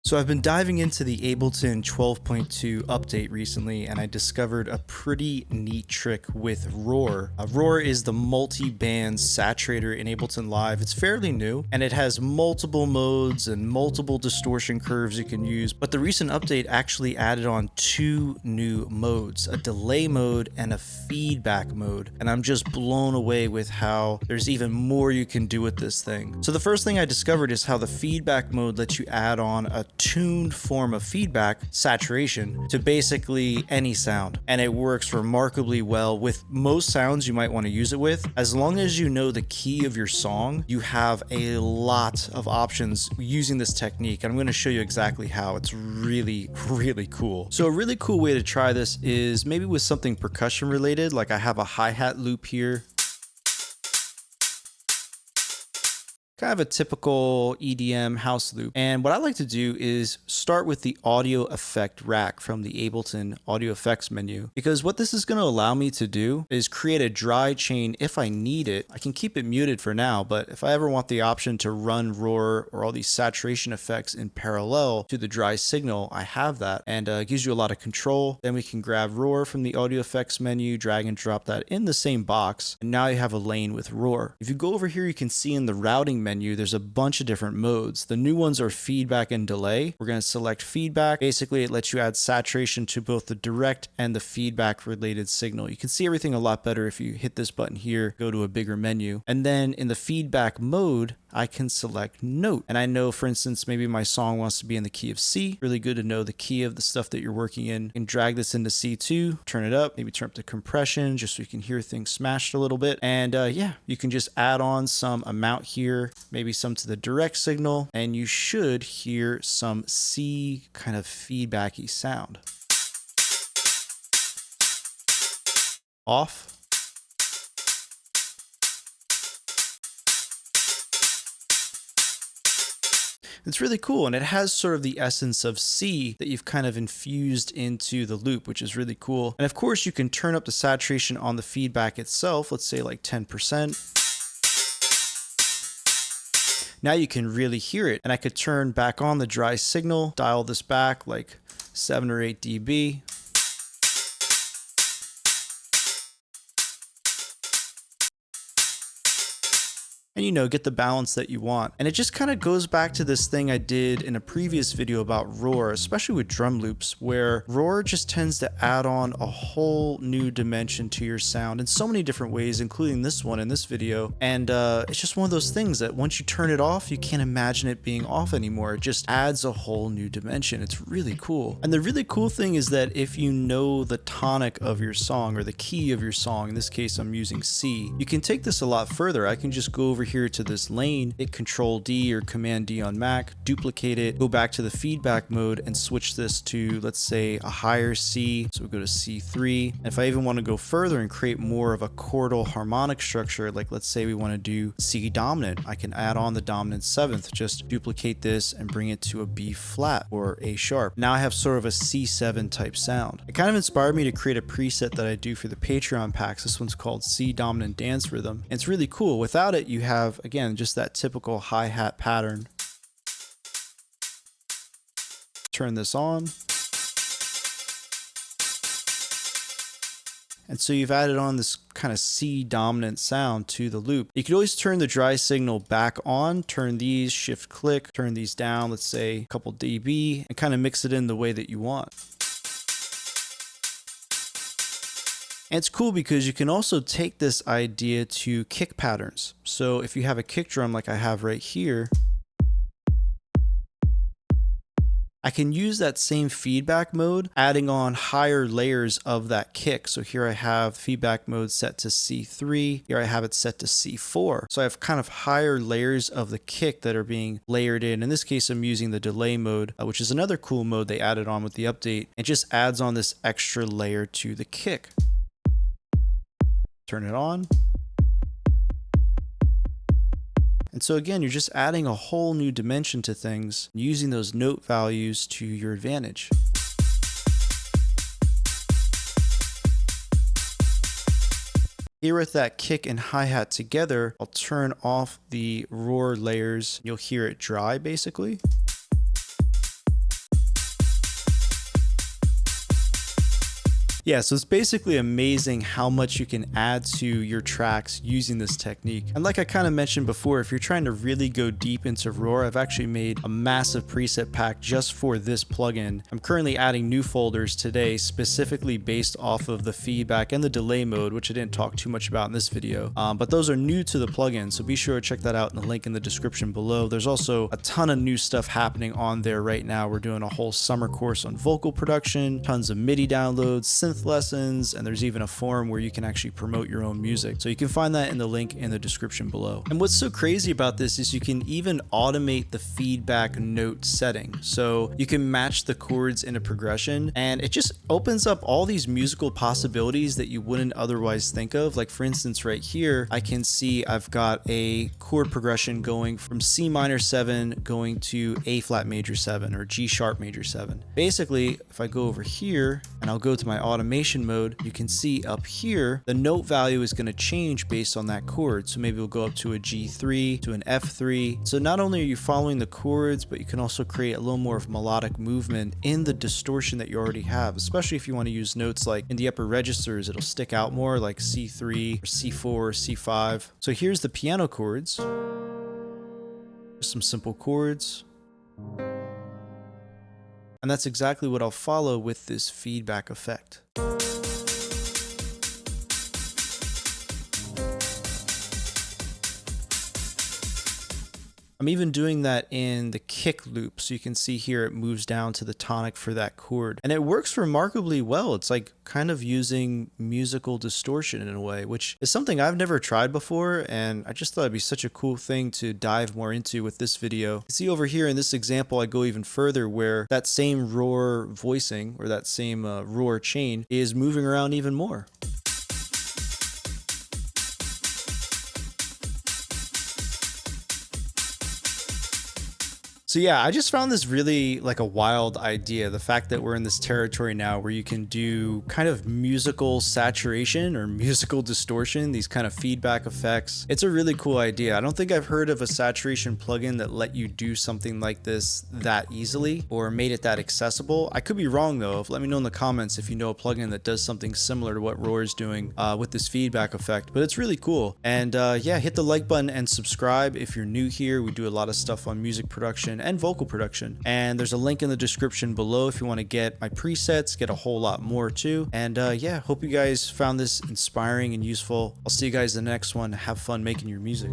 So I've been diving into the Ableton 12.2 update recently, and I discovered a pretty neat trick with Roar. Roar is the multi-band saturator in Ableton Live. It's fairly new, and it has multiple modes and multiple distortion curves you can use, but the recent update actually added on two new modes, a delay mode and a feedback mode, and I'm just blown away with how there's even more you can do with this thing. So the first thing I discovered is how the feedback mode lets you add on a tuned form of feedback, saturation, to basically any sound, and it works remarkably well with most sounds you might want to use it with. As long as you know the key of your song, you have a lot of options using this technique, and I'm going to show you exactly how. It's really cool. So a really cool way to try this is maybe with something percussion related, like I have a hi-hat loop here. Kind of a typical EDM house loop. And what I like to do is start with the audio effect rack from the Ableton audio effects menu, because what this is going to allow me to do is create a dry chain if I need it. I can keep it muted for now, but if I ever want the option to run Roar or all these saturation effects in parallel to the dry signal, I have that, and it gives you a lot of control. Then we can grab Roar from the audio effects menu, drag and drop that in the same box, and now you have a lane with Roar. If you go over here, you can see in the routing menu, there's a bunch of different modes. The new ones are feedback and delay. We're going to select feedback. Basically, it lets you add saturation to both the direct and the feedback related signal. You can see everything a lot better if you hit this button here, go to a bigger menu. And then in the feedback mode, I can select note. And I know, for instance, maybe my song wants to be in the key of C. Really good to know the key of the stuff that you're working in. You can drag this into C2, turn it up, maybe turn up the compression just so you can hear things smashed a little bit. And yeah, you can just add on some amount here, maybe some to the direct signal, and you should hear some C kind of feedbacky sound. Off. It's really cool, and it has sort of the essence of C that you've kind of infused into the loop, which is really cool. And of course, you can turn up the saturation on the feedback itself, let's say like 10%. Now you can really hear it, and I could turn back on the dry signal, dial this back like 7 or 8 dB. And get the balance that you want. And it just kind of goes back to this thing I did in a previous video about Roar, especially with drum loops, where Roar just tends to add on a whole new dimension to your sound in so many different ways, including this one in this video. And it's just one of those things that once you turn it off, you can't imagine it being off anymore. It just adds a whole new dimension. It's really cool. And the really cool thing is that if you know the tonic of your song or the key of your song, in this case I'm using C, you can take this a lot further. I can just go over here to this lane, hit Control D or Command D on Mac, duplicate it, go back to the feedback mode and switch this to, let's say, a higher C. So we go to C3. And if I even want to go further and create more of a chordal harmonic structure, like let's say we want to do C dominant, I can add on the dominant seventh, just duplicate this and bring it to a B flat or A sharp. Now I have sort of a C7 type sound. It kind of inspired me to create a preset that I do for the Patreon packs. This one's called C dominant dance rhythm. And it's really cool. Without it, you have, again, just that typical hi-hat pattern. Turn this on. And so you've added on this kind of C dominant sound to the loop. You could always turn the dry signal back on, turn these, shift click, turn these down, let's say a couple dB, and kind of mix it in the way that you want. And it's cool because you can also take this idea to kick patterns. So if you have a kick drum like I have right here, I can use that same feedback mode, adding on higher layers of that kick. So here I have feedback mode set to C3. Here I have it set to C4. So I have kind of higher layers of the kick that are being layered in. In this case, I'm using the delay mode, which is another cool mode they added on with the update. It just adds on this extra layer to the kick. Turn it on. And so again, you're just adding a whole new dimension to things, using those note values to your advantage. Here with that kick and hi-hat together, I'll turn off the roar layers. You'll hear it dry basically. Yeah, so it's basically amazing how much you can add to your tracks using this technique. And like I kind of mentioned before, if you're trying to really go deep into Roar, I've actually made a massive preset pack just for this plugin. I'm currently adding new folders today specifically based off of the feedback and the delay mode, which I didn't talk too much about in this video. But those are new to the plugin, so be sure to check that out in the link in the description below. There's also a ton of new stuff happening on there right now. We're doing a whole summer course on vocal production, tons of MIDI downloads, synth lessons, and there's even a forum where you can actually promote your own music. So you can find that in the link in the description below. And what's so crazy about this is you can even automate the feedback note setting. So you can match the chords in a progression, and it just opens up all these musical possibilities that you wouldn't otherwise think of. Like for instance, right here, I can see I've got a chord progression going from C minor 7 going to A flat major 7 or G sharp major 7. Basically, if I go over here and I'll go to my automation mode, you can see up here, the note value is going to change based on that chord. So maybe we'll go up to a G3, to an F3. So not only are you following the chords, but you can also create a little more of melodic movement in the distortion that you already have, especially if you want to use notes like in the upper registers, it'll stick out more like C3, or C4, or C5. So here's the piano chords, some simple chords. And that's exactly what I'll follow with this feedback effect. I'm even doing that in the kick loop. So you can see here it moves down to the tonic for that chord. And it works remarkably well. It's like kind of using musical distortion in a way, which is something I've never tried before. And I just thought it'd be such a cool thing to dive more into with this video. See over here in this example, I go even further where that same roar voicing or that same roar chain is moving around even more. So yeah, I just found this really like a wild idea. The fact that we're in this territory now where you can do kind of musical saturation or musical distortion, these kind of feedback effects. It's a really cool idea. I don't think I've heard of a saturation plugin that let you do something like this that easily or made it that accessible. I could be wrong though. Let me know in the comments if you know a plugin that does something similar to what Roar is doing with this feedback effect, but it's really cool. And yeah, hit the like button and subscribe if you're new here. We do a lot of stuff on music production and vocal production, and there's a link in the description below if you want to get my presets, get a whole lot more too. And yeah, hope you guys found this inspiring and useful. I'll see you guys in the next one. Have fun making your music.